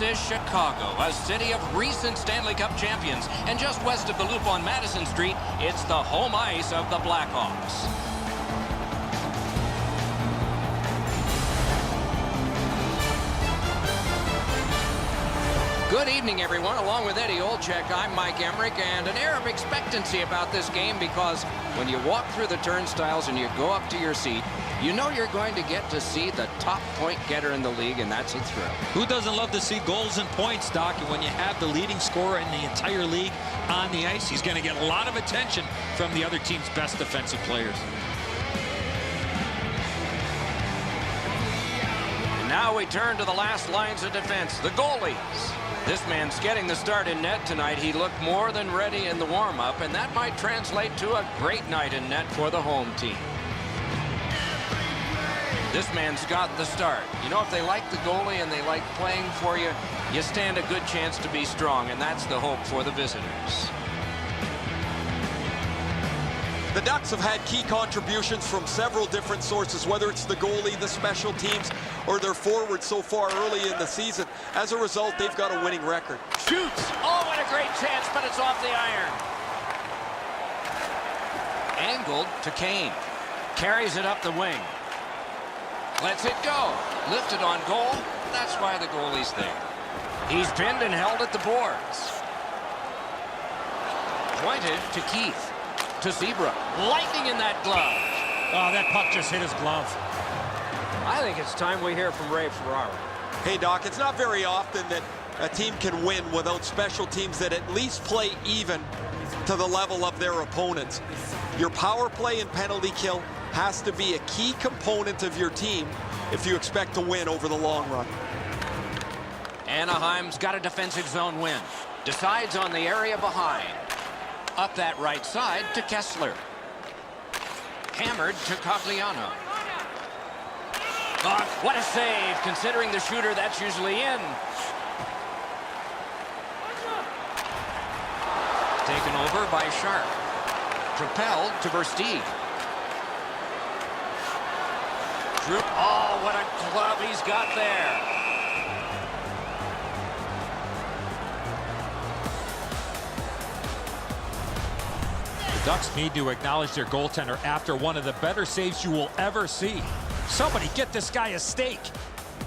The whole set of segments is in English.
This is Chicago, a city of recent Stanley Cup champions. And just west of the Loop on Madison Street, it's the home ice of the Blackhawks. Good evening, everyone. Along with Eddie Olczyk, I'm Mike Emmerich, and an air of expectancy about this game because when you walk through the turnstiles and you go up to your seat, you know you're going to get to see the top point getter in the league, and that's a thrill. Who doesn't love to see goals and points, Doc? And when you have the leading scorer in the entire league on the ice, he's going to get a lot of attention from the other team's best defensive players. And now we turn to the last lines of defense, the goalies. This man's getting the start in net tonight. He looked more than ready in the warm-up, and that might translate to a great night in net for the home team. This man's got the start. You know, if they like the goalie and they like playing for you, you stand a good chance to be strong, and that's the hope for the visitors. The Ducks have had key contributions from several different sources, whether it's the goalie, the special teams, or their forwards so far early in the season. As a result, they've got a winning record. Shoots! Oh, what a great chance, but it's off the iron. Angled to Kane. Carries it up the wing. Lets it go. Lifted on goal. That's why the goalie's there. He's pinned and held at the boards. Pointed to Keith. To Zebra. Lightning in that glove. Oh, that puck just hit his glove. I think it's time we hear from Ray Ferraro. Hey, Doc, it's not very often that a team can win without special teams that at least play even to the level of their opponents. Your power play and penalty kill has to be a key component of your team if you expect to win over the long run. Anaheim's got a defensive zone win. Decides on the area behind. Up that right side to Kessler. Hammered to Cogliano. Oh, what a save, considering the shooter that's usually in. Taken over by Sharp. Propelled to Versteeg. Oh, what a glove he's got there. The Ducks need to acknowledge their goaltender after one of the better saves you will ever see. Somebody get this guy a steak.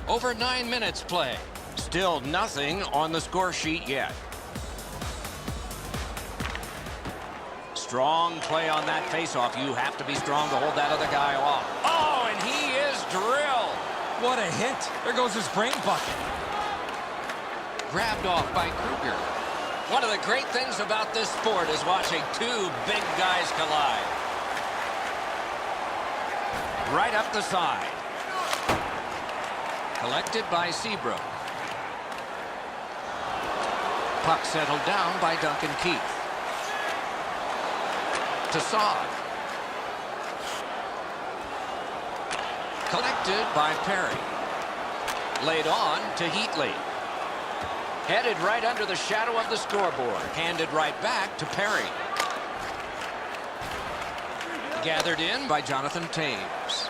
Over 9 minutes play. Still nothing on the score sheet yet. Strong play on that faceoff. You have to be strong to hold that other guy off. Oh, and he is drilled. What a hit. There goes his brain bucket. Grabbed off by Kruger. One of the great things about this sport is watching two big guys collide. Right up the side. Collected by Seabrook. Puck settled down by Duncan Keith. To Saad. Collected by Perry. Laid on to Heatley. Headed right under the shadow of the scoreboard. Handed right back to Perry. Gathered in by Jonathan Taves.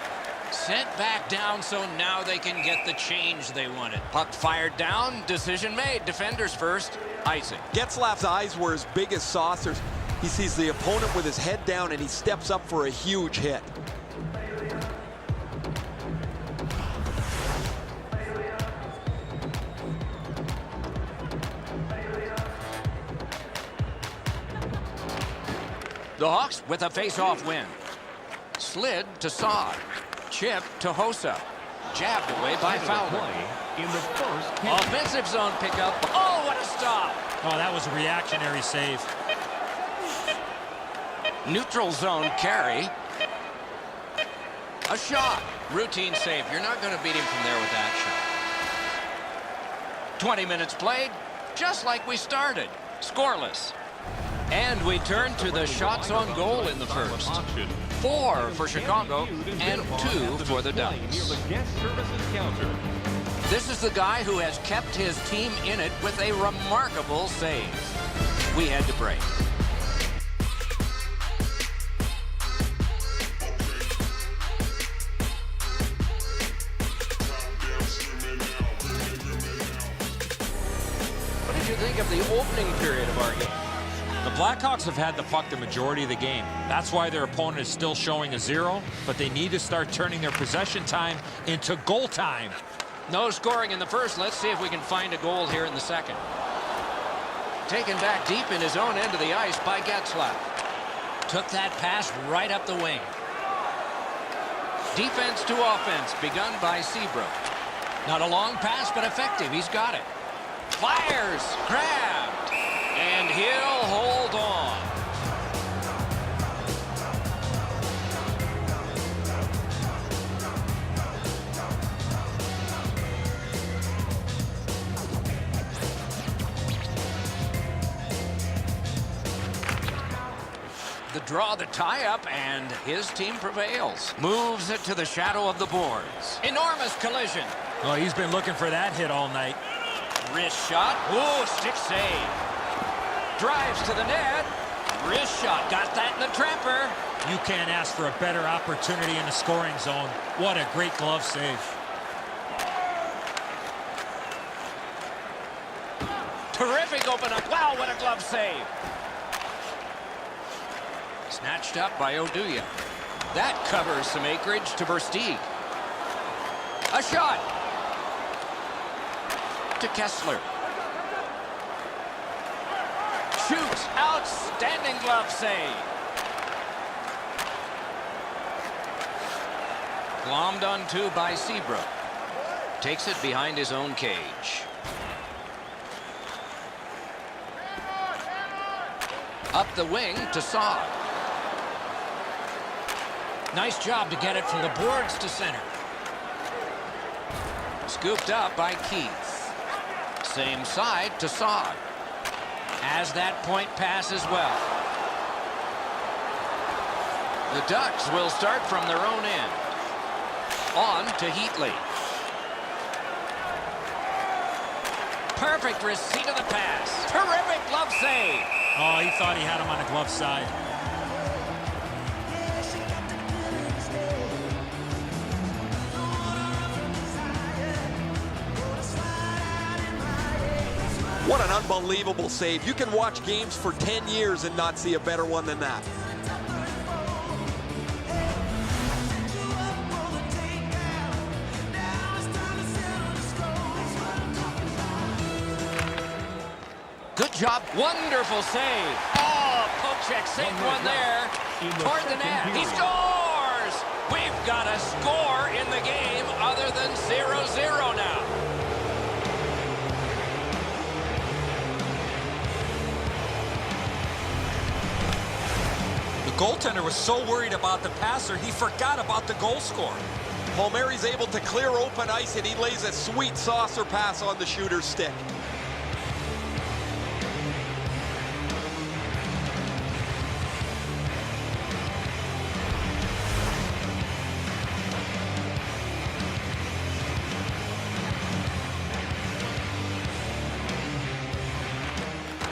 Sent back down, so now they can get the change they wanted. Puck fired down. Decision made. Defenders first. Icing. Getzlaf's eyes were as big as saucers. He sees the opponent with his head down, and he steps up for a huge hit. The Hawks with a face-off win. Slid to Saad. Chip to Hossa. Jabbed away by Fowler. In the first offensive zone pickup. Oh, what a stop! Oh, that was a reactionary save. Neutral zone carry. A shot. Routine save. You're not going to beat him from there with that shot. 20 minutes played, just like we started. Scoreless. And we turn to the shots on goal in the first. 4 for Chicago and 2 for the Ducks. This is the guy who has kept his team in it with a remarkable save. We had to break. think of the opening period of our game? The Blackhawks have had the puck the majority of the game. That's why their opponent is still showing a 0, but they need to start turning their possession time into goal time. No scoring in the first. Let's see if we can find a goal here in the second. Taken back deep in his own end of the ice by Getzlaf. Took that pass right up the wing. Defense to offense begun by Seabrook. Not a long pass, but effective. He's got it. Fires. Grabbed. And he'll hold on. The draw, the tie-up, and his team prevails. Moves it to the shadow of the boards. Enormous collision. Well, he's been looking for that hit all night. Wrist shot. Ooh, stick save. Drives to the net. Wrist shot. Got that in the trapper. You can't ask for a better opportunity in the scoring zone. What a great glove save. Terrific open up. Wow, what a glove save. Snatched up by Oduya. That covers some acreage to Versteeg. A shot. To Kessler. Shoots. Outstanding glove save. Glommed on two by Seabrook. Takes it behind his own cage. Up the wing to Saad. Nice job to get it from the boards to center. Scooped up by Keith. Same side to Saad. Has that point pass as well. The Ducks will start from their own end. On to Heatley. Perfect receipt of the pass. Terrific glove save. Oh, he thought he had him on the glove side. What an unbelievable save. You can watch games for 10 years and not see a better one than that. Good job. Wonderful save. Oh, Pochek saved one there. Toward the net. He scores! We've got a score in the game other than 0-0 now. The goaltender was so worried about the passer, he forgot about the goal scorer. Palmieri's able to clear open ice, and he lays a sweet saucer pass on the shooter's stick.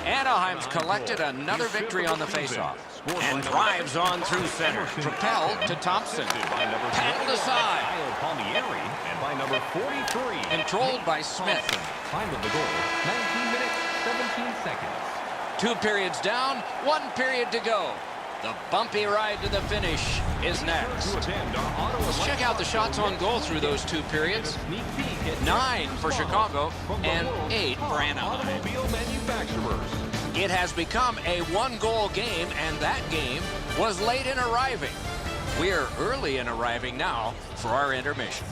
Anaheim's collected another victory on the faceoff and drives on through center. Propelled to Thompson. Paddled aside. Palmieri and by number 43. Controlled by Smith. Time of the goal, 19 minutes, 17 seconds. 2 periods down, 1 period to go. The bumpy ride to the finish is next. Let's check out the shots on goal through those 2 periods. 9 for Chicago and 8 for Anaheim. Automobile manufacturers. It has become a 1-goal game, and that game was late in arriving. We're early in arriving now for our intermission.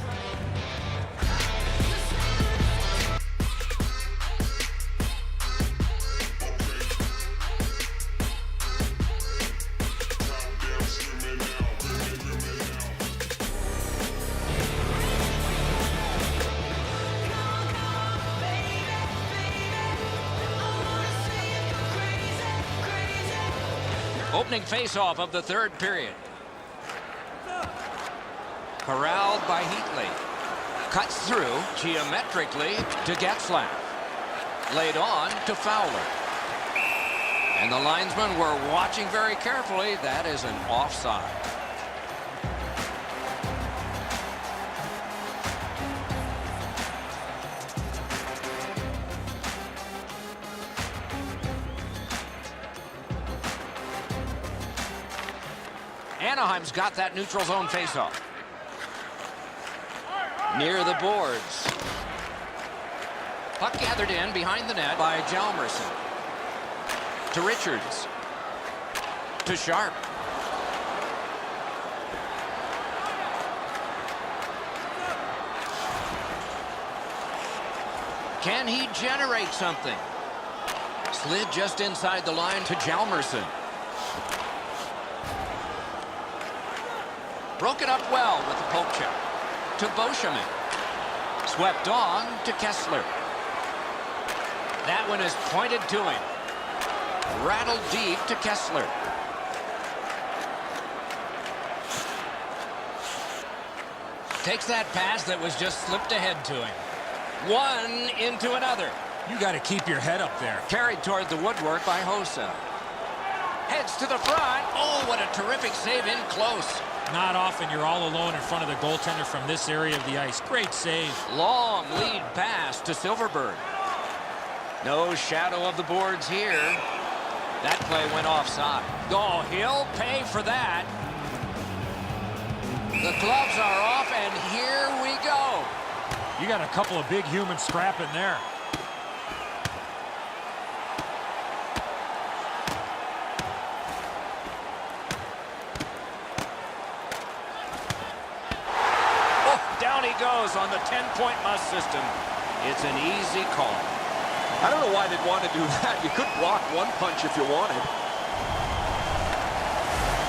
Opening face-off of the 3rd period. Corralled by Heatley. Cuts through geometrically to Getzlaf. Laid on to Fowler. And the linesmen were watching very carefully. That is an offside. Anaheim's got that neutral zone faceoff. Near the boards. Puck gathered in behind the net by Hjalmarsson. To Richards. To Sharp. Can he generate something? Slid just inside the line to Hjalmarsson. Broke it up well with the poke check. To Beauchemin. Swept on to Kessler. That one is pointed to him. Rattled deep to Kessler. Takes that pass that was just slipped ahead to him. One into another. You got to keep your head up there. Carried toward the woodwork by Hossa. Heads to the front. Oh, what a terrific save in close. Not often you're all alone in front of the goaltender from this area of the ice. Great save. Long lead pass to Silverberg. No shadow of the boards here. That play went offside. Oh, he'll pay for that. The gloves are off, and here we go. You got a couple of big humans scrapping there. Down he goes on the 10-point must system. It's an easy call. I don't know why they'd want to do that. You could block one punch if you wanted.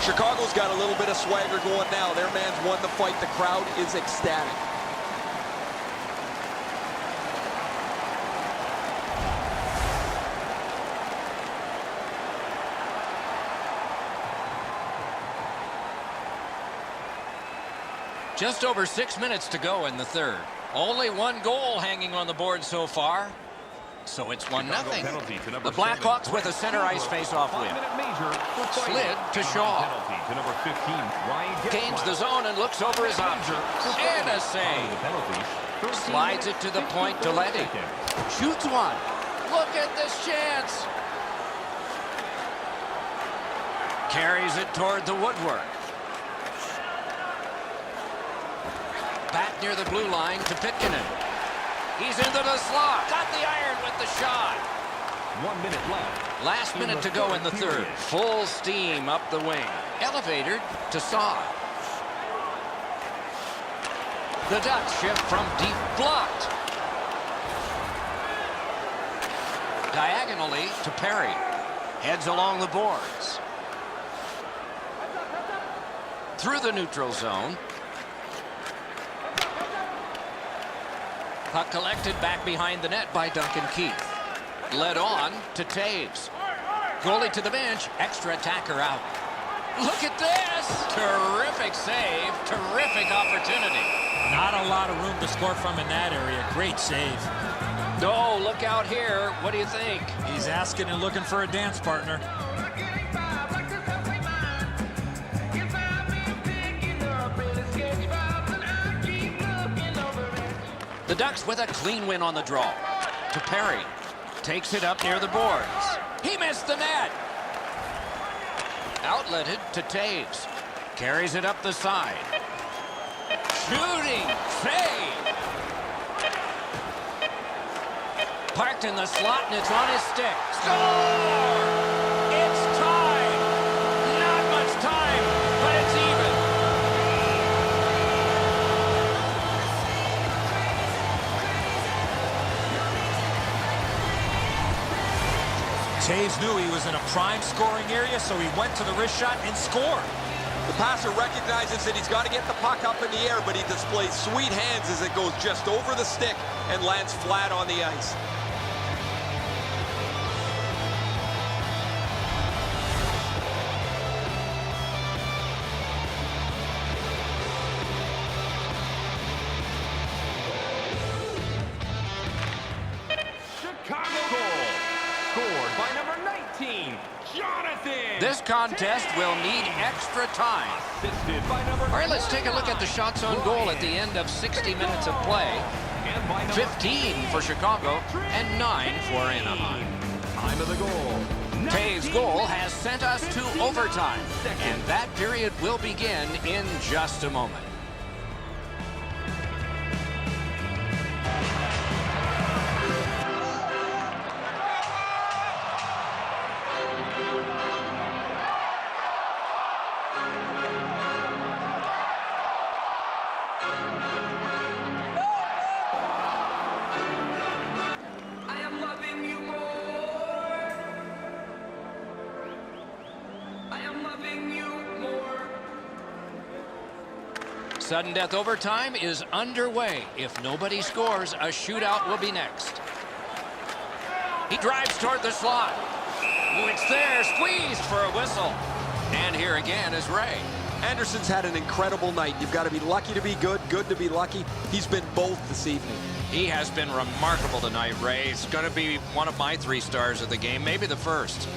Chicago's got a little bit of swagger going now. Their man's won the fight. The crowd is ecstatic. Just over 6 minutes to go in the third. Only one goal hanging on the board so far. So it's 1-0. The Blackhawks with a center ice face-off win. Slid to Shaw. Gains the zone and looks over his options. And a save. Slides it to the point to Lenght. Shoots one. Look at this chance. Carries it toward the woodwork. Back near the blue line to Pitkanen. He's into the slot. Got the iron with the shot. 1 minute left. Last minute to go in the third. Full steam up the wing. Elevator to Saad. The Ducks shift from deep, blocked. Diagonally to Perry. Heads along the boards. Through the neutral zone. Puck collected back behind the net by Duncan Keith. Led on to Taves. Goalie to the bench. Extra attacker out. Look at this. Terrific save. Terrific opportunity. Not a lot of room to score from in that area. Great save. No, look out here. What do you think? He's asking and looking for a dance partner. The Ducks with a clean win on the draw. To Perry. Takes it up near the boards. He missed the net. Outletted to Taves. Carries it up the side. Shooting. Save. Parked in the slot, and it's on his stick. Score! It's time. Not much time, but it's even. Taves knew he was in a prime scoring area, so he went to the wrist shot and scored. The passer recognizes that he's got to get the puck up in the air, but he displays sweet hands as it goes just over the stick and lands flat on the ice. Chicago goal. Scored by number 19, Jonathan. This contest will need extra time. Assisted by number All right, let's take a look at the shots on goal at the end of 60 minutes of play. And by number 15 for Chicago and 9 for Anaheim. Time of the goal, Taves' goal has sent us to overtime, and that period will begin in just a moment. Sudden death overtime is underway. If nobody scores, a shootout will be next. He drives toward the slot. Oh, it's there, squeezed for a whistle. And here again is Ray. Anderson's had an incredible night. You've got to be lucky to be good, good to be lucky. He's been both this evening. He has been remarkable tonight, Ray. He's going to be one of my 3 stars of the game, maybe the first.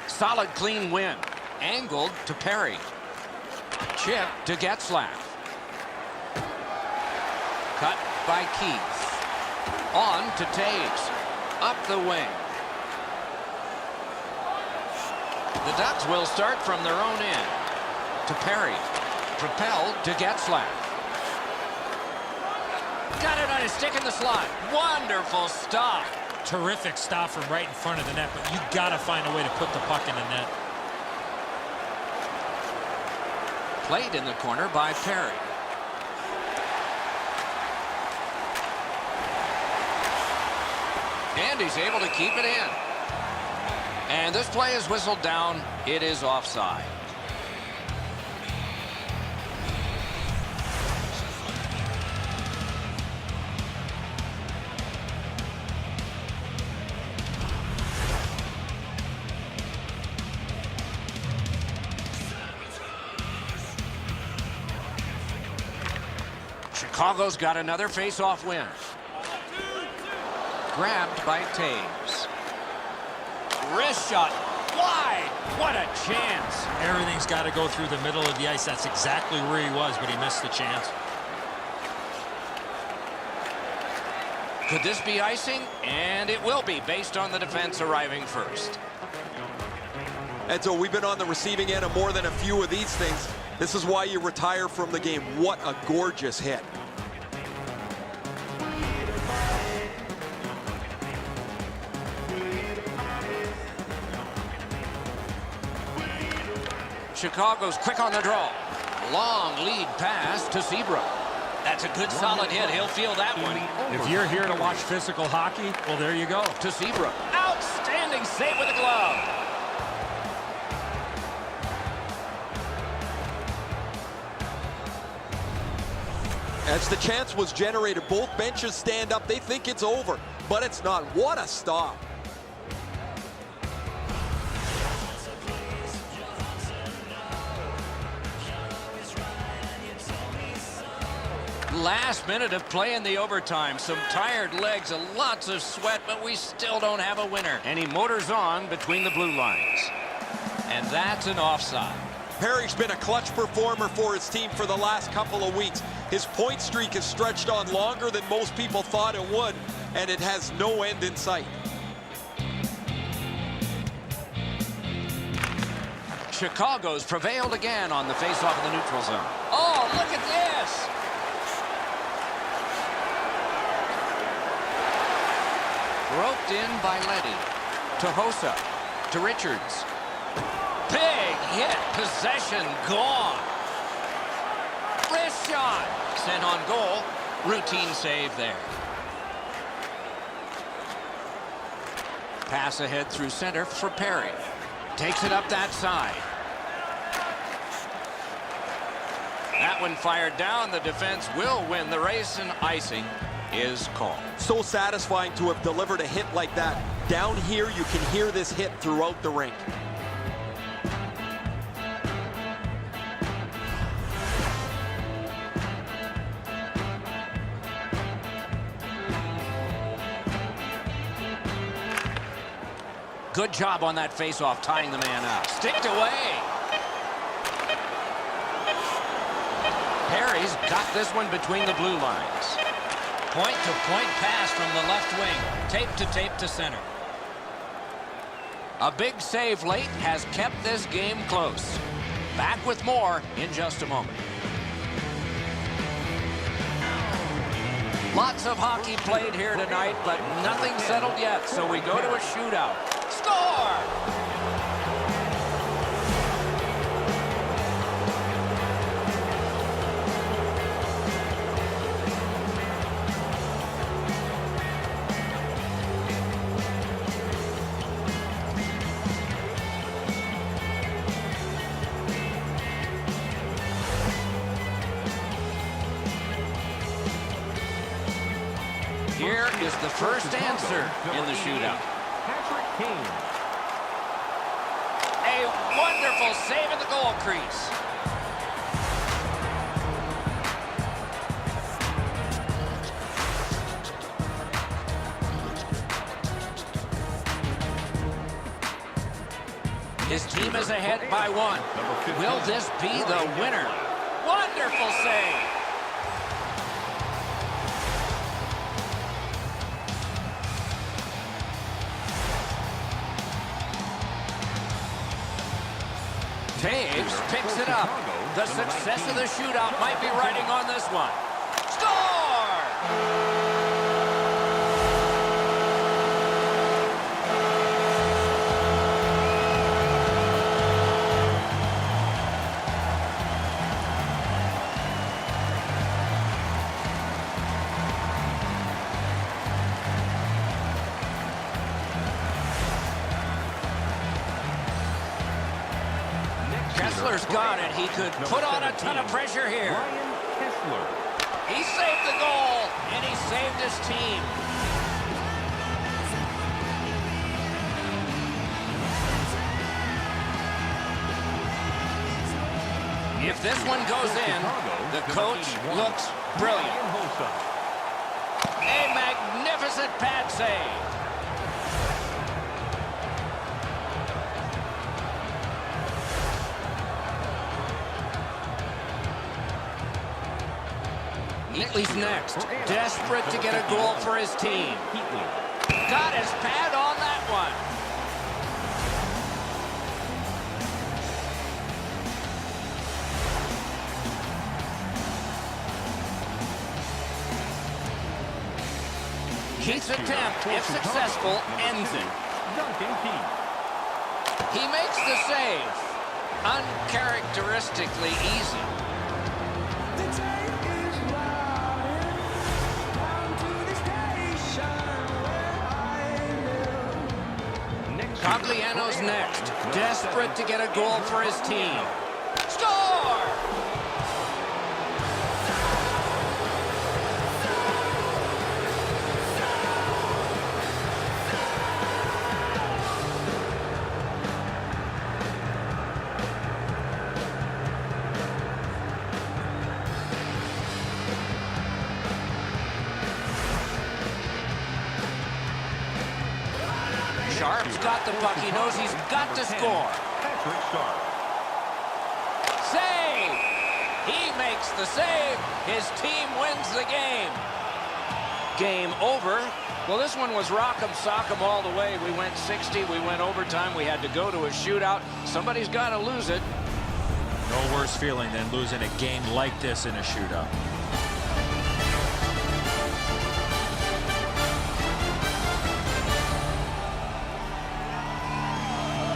Solid, clean win. Angled to Perry. Chip to Getzlaf. Cut by Keith. On to Taves. Up the wing. The Ducks will start from their own end. To Perry. Propelled to Getzlaf. Got it on his stick in the slot. Wonderful stop. Terrific stop from right in front of the net, but you got to find a way to put the puck in the net. Played in the corner by Perry. And he's able to keep it in. And this play is whistled down. It is offside. Chicago's got another face-off win. Grabbed by Taves. Wrist shot. Wide. What a chance. Everything's got to go through the middle of the ice. That's exactly where he was, but he missed the chance. Could this be icing? And it will be, based on the defense arriving first. And so we've been on the receiving end of more than a few of these things. This is why you retire from the game. What a gorgeous hit. Chicago's quick on the draw. Long lead pass to Seabrook. That's a good solid hit. He'll feel that one. If you're here to watch physical hockey, well, there you go. To Seabrook. Outstanding save with the glove. As the chance was generated, both benches stand up. They think it's over, but it's not. What a stop. Last minute of play in the overtime. Some tired legs, lots of sweat, but we still don't have a winner. And he motors on between the blue lines. And that's an offside. Perry's been a clutch performer for his team for the last couple of weeks. His point streak has stretched on longer than most people thought it would, and it has no end in sight. Chicago's prevailed again on the faceoff in the neutral zone. Oh, look at this! Roped in by Lenght. To Hossa. To Richards. Big hit. Possession gone. Wrist shot. Sent on goal. Routine save there. Pass ahead through center for Perry. Takes it up that side. That one fired down. The defense will win the race, and icing is called. So satisfying to have delivered a hit like that. Down here, you can hear this hit throughout the rink. Good job on that face-off, tying the man up. Sticked away. Perry's got this one between the blue lines. Point-to-point pass from the left wing. Tape to center. A big save late has kept this game close. Back with more in just a moment. Lots of hockey played here tonight, but nothing settled yet, so we go to a shootout. Score! Here is the first answer in the shootout. A wonderful save at the goal crease. His team is ahead by 1. Will this be the winner? Wonderful save. Taves picks it up. The success of the shootout might be riding on this one. Score! Kessler's got it. He could put on a ton of pressure here. He saved the goal, and he saved his team. If this one goes in, the coach looks brilliant. A magnificent pad save. Heatley's next, desperate to get a goal for his team. Got his pad on that one. Keith's attempt, if successful, ends it. He makes the save. Uncharacteristically easy. Cogliano's next, desperate to get a goal for his team. Score! Sharp's got the puck. He knows he's got to score. Save! He makes the save. His team wins the game. Game over. Well, this one was rock'em sock'em all the way. We went 60. We went overtime. We had to go to a shootout. Somebody's got to lose it. No worse feeling than losing a game like this in a shootout.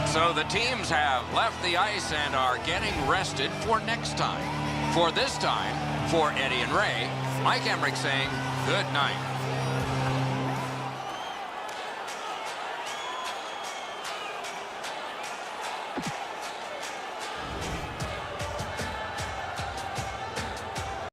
So the teams have left the ice and are getting rested for next time. For this time, for Eddie and Ray, Mike Emmerich saying good night.